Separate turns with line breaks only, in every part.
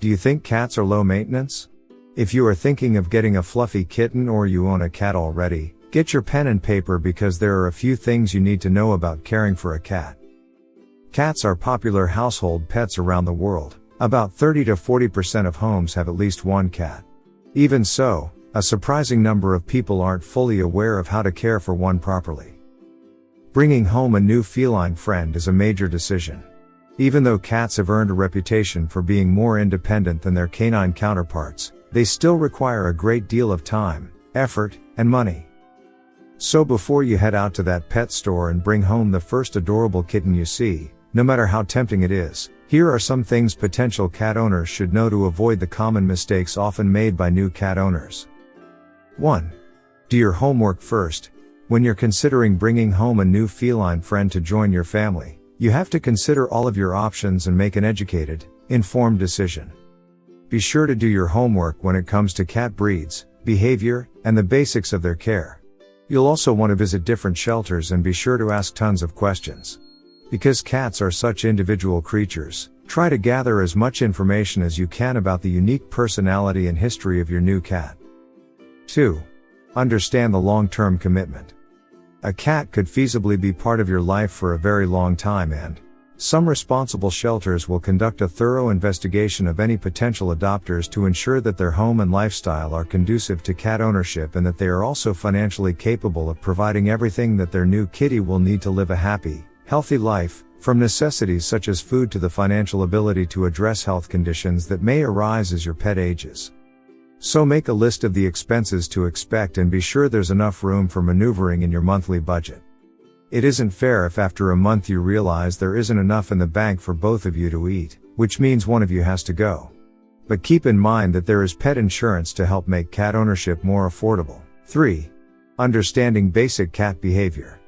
Do you think cats are low maintenance? If you are thinking of getting a fluffy kitten or you own a cat already, get your pen and paper because there are a few things you need to know about caring for a cat. Cats are popular household pets around the world. About 30 to 40% of homes have at least one cat. Even so, a surprising number of people aren't fully aware of how to care for one properly. Bringing home a new feline friend is a major decision. Even though cats have earned a reputation for being more independent than their canine counterparts, they still require a great deal of time, effort, and money. So before you head out to that pet store and bring home the first adorable kitten you see, no matter how tempting it is, here are some things potential cat owners should know to avoid the common mistakes often made by new cat owners. 1. Do your homework first. When you're considering bringing home a new feline friend to join your family, you have to consider all of your options and make an educated, informed decision. Be sure to do your homework when it comes to cat breeds, behavior, and the basics of their care. You'll also want to visit different shelters and be sure to ask tons of questions. Because cats are such individual creatures, try to gather as much information as you can about the unique personality and history of your new cat. 2. Understand the long-term commitment. A cat could feasibly be part of your life for a very long time, and some responsible shelters will conduct a thorough investigation of any potential adopters to ensure that their home and lifestyle are conducive to cat ownership and that they are also financially capable of providing everything that their new kitty will need to live a happy, healthy life, from necessities such as food to the financial ability to address health conditions that may arise as your pet ages. So make a list of the expenses to expect and be sure there's enough room for maneuvering in your monthly budget. It isn't fair if after a month you realize there isn't enough in the bank for both of you to eat, which means one of you has to go. But keep in mind that there is pet insurance to help make cat ownership more affordable. 3. Understanding basic cat behavior.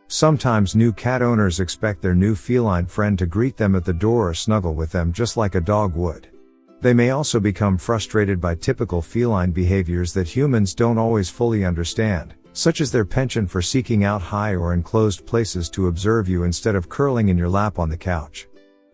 Sometimes new cat owners expect their new feline friend to greet them at the door or snuggle with them just like a dog would. They may also become frustrated by typical feline behaviors that humans don't always fully understand, such as their penchant for seeking out high or enclosed places to observe you instead of curling in your lap on the couch.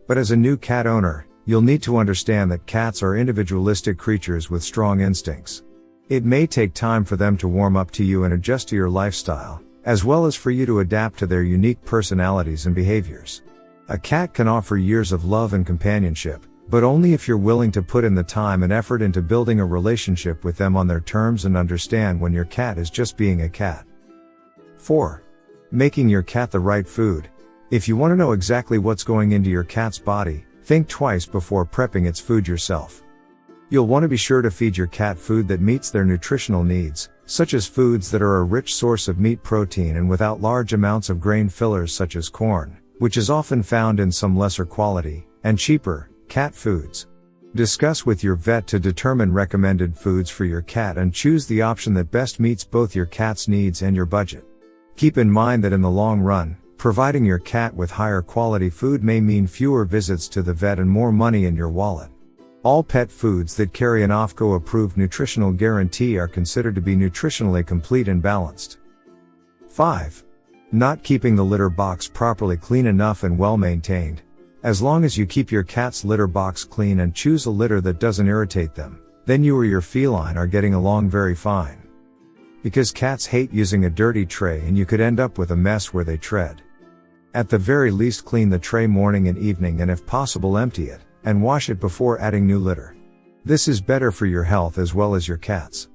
But as a new cat owner, you'll need to understand that cats are individualistic creatures with strong instincts. It may take time for them to warm up to you and adjust to your lifestyle, as well as for you to adapt to their unique personalities and behaviors. A cat can offer years of love and companionship, but only if you're willing to put in the time and effort into building a relationship with them on their terms and understand when your cat is just being a cat. 4. Making your cat the right food. If you want to know exactly what's going into your cat's body, think twice before prepping its food yourself. You'll want to be sure to feed your cat food that meets their nutritional needs, such as foods that are a rich source of meat protein and without large amounts of grain fillers such as corn, which is often found in some lesser quality, and cheaper, cat foods. Discuss with your vet to determine recommended foods for your cat and choose the option that best meets both your cat's needs and your budget. Keep in mind that in the long run, providing your cat with higher quality food may mean fewer visits to the vet and more money in your wallet. All pet foods that carry an OFCO approved nutritional guarantee are considered to be nutritionally complete and balanced. 5. Not keeping the litter box properly clean enough and well maintained. As long as you keep your cat's litter box clean and choose a litter that doesn't irritate them, then you or your feline are getting along very fine. Because cats hate using a dirty tray and you could end up with a mess where they tread. At the very least, clean the tray morning and evening and if possible empty it, and wash it before adding new litter. This is better for your health as well as your cat's.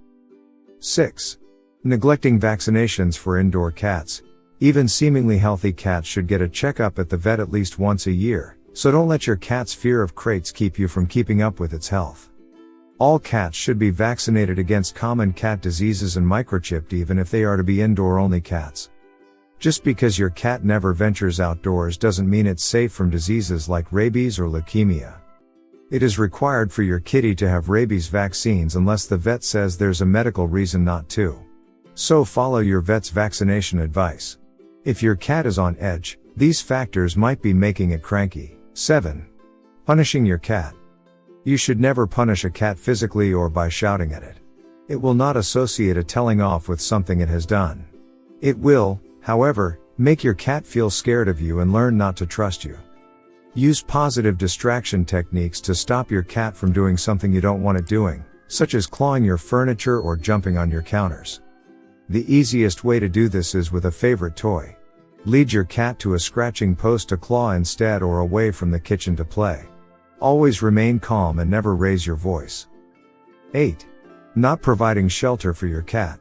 6. Neglecting vaccinations for indoor cats. Even seemingly healthy cats should get a checkup at the vet at least once a year, so don't let your cat's fear of crates keep you from keeping up with its health. All cats should be vaccinated against common cat diseases and microchipped even if they are to be indoor-only cats. Just because your cat never ventures outdoors doesn't mean it's safe from diseases like rabies or leukemia. It is required for your kitty to have rabies vaccines unless the vet says there's a medical reason not to. So follow your vet's vaccination advice. If your cat is on edge, these factors might be making it cranky. 7. Punishing your cat. You should never punish a cat physically or by shouting at it. It will not associate a telling off with something it has done. It will, however, make your cat feel scared of you and learn not to trust you. Use positive distraction techniques to stop your cat from doing something you don't want it doing, such as clawing your furniture or jumping on your counters. The easiest way to do this is with a favorite toy. Lead your cat to a scratching post to claw instead or away from the kitchen to play. Always remain calm and never raise your voice. 8. Not providing shelter for your cat.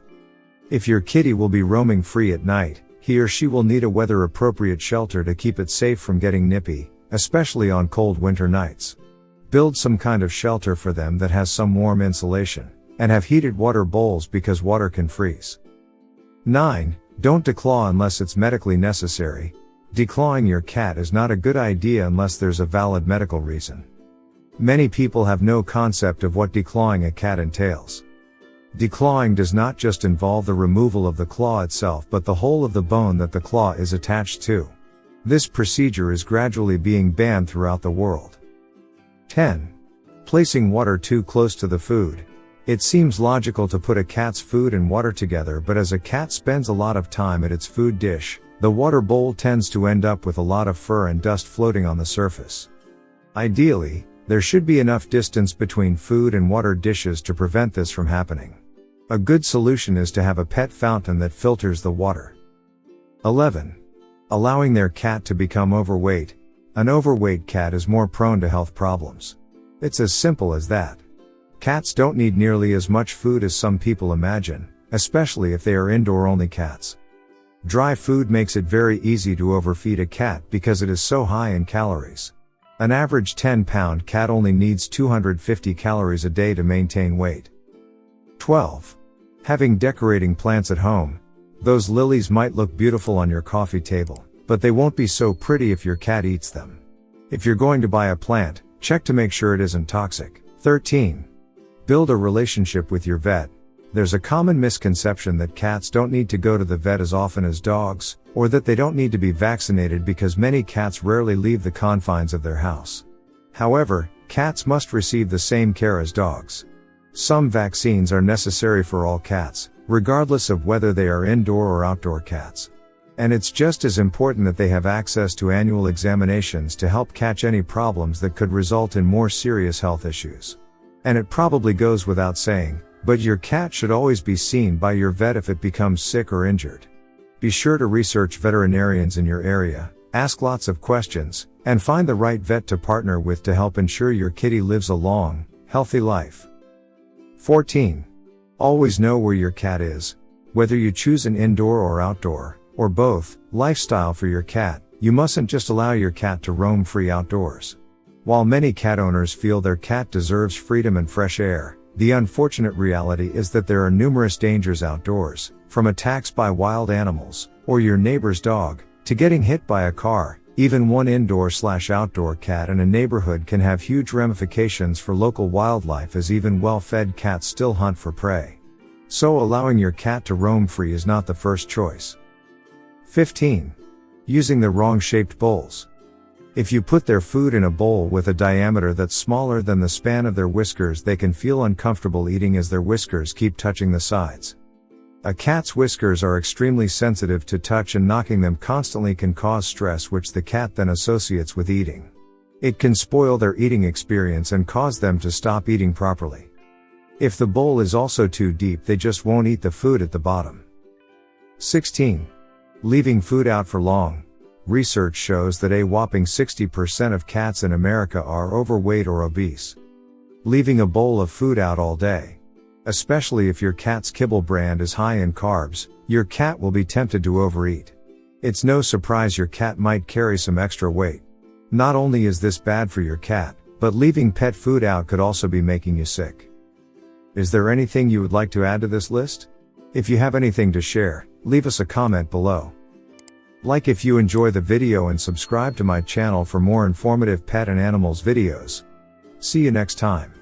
If your kitty will be roaming free at night, he or she will need a weather-appropriate shelter to keep it safe from getting nippy, especially on cold winter nights. Build some kind of shelter for them that has some warm insulation, and have heated water bowls because water can freeze. 9. Don't declaw unless it's medically necessary. Declawing your cat is not a good idea unless there's a valid medical reason. Many people have no concept of what declawing a cat entails. Declawing does not just involve the removal of the claw itself but the whole of the bone that the claw is attached to. This procedure is gradually being banned throughout the world. 10. Placing water too close to the food. It seems logical to put a cat's food and water together, but as a cat spends a lot of time at its food dish, the water bowl tends to end up with a lot of fur and dust floating on the surface. Ideally, there should be enough distance between food and water dishes to prevent this from happening. A good solution is to have a pet fountain that filters the water. 11. Allowing their cat to become overweight. An overweight cat is more prone to health problems. It's as simple as that. Cats don't need nearly as much food as some people imagine, especially if they are indoor-only cats. Dry food makes it very easy to overfeed a cat because it is so high in calories. An average 10-pound cat only needs 250 calories a day to maintain weight. 12. Having decorating plants at home. Those lilies might look beautiful on your coffee table, but they won't be so pretty if your cat eats them. If you're going to buy a plant, check to make sure it isn't toxic. 13. Build a relationship with your vet. There's a common misconception that cats don't need to go to the vet as often as dogs, or that they don't need to be vaccinated because many cats rarely leave the confines of their house. However, cats must receive the same care as dogs. Some vaccines are necessary for all cats, regardless of whether they are indoor or outdoor cats. And it's just as important that they have access to annual examinations to help catch any problems that could result in more serious health issues. And it probably goes without saying, but your cat should always be seen by your vet if it becomes sick or injured. Be sure to research veterinarians in your area, ask lots of questions, and find the right vet to partner with to help ensure your kitty lives a long, healthy life. 14. Always know where your cat is. Whether you choose an indoor or outdoor, or both, lifestyle for your cat, you mustn't just allow your cat to roam free outdoors. While many cat owners feel their cat deserves freedom and fresh air, the unfortunate reality is that there are numerous dangers outdoors, from attacks by wild animals, or your neighbor's dog, to getting hit by a car. Even one indoor/outdoor cat in a neighborhood can have huge ramifications for local wildlife, as even well-fed cats still hunt for prey. So allowing your cat to roam free is not the first choice. 15. Using the wrong-shaped bowls. If you put their food in a bowl with a diameter that's smaller than the span of their whiskers, they can feel uncomfortable eating as their whiskers keep touching the sides. A cat's whiskers are extremely sensitive to touch, and knocking them constantly can cause stress, which the cat then associates with eating. It can spoil their eating experience and cause them to stop eating properly. If the bowl is also too deep, they just won't eat the food at the bottom. 16. Leaving food out for long. Research shows that a whopping 60% of cats in America are overweight or obese. Leaving a bowl of food out all day, especially if your cat's kibble brand is high in carbs, your cat will be tempted to overeat. It's no surprise your cat might carry some extra weight. Not only is this bad for your cat, but leaving pet food out could also be making you sick. Is there anything you would like to add to this list? If you have anything to share, leave us a comment below. Like if you enjoy the video, and subscribe to my channel for more informative pet and animals videos. See you next time.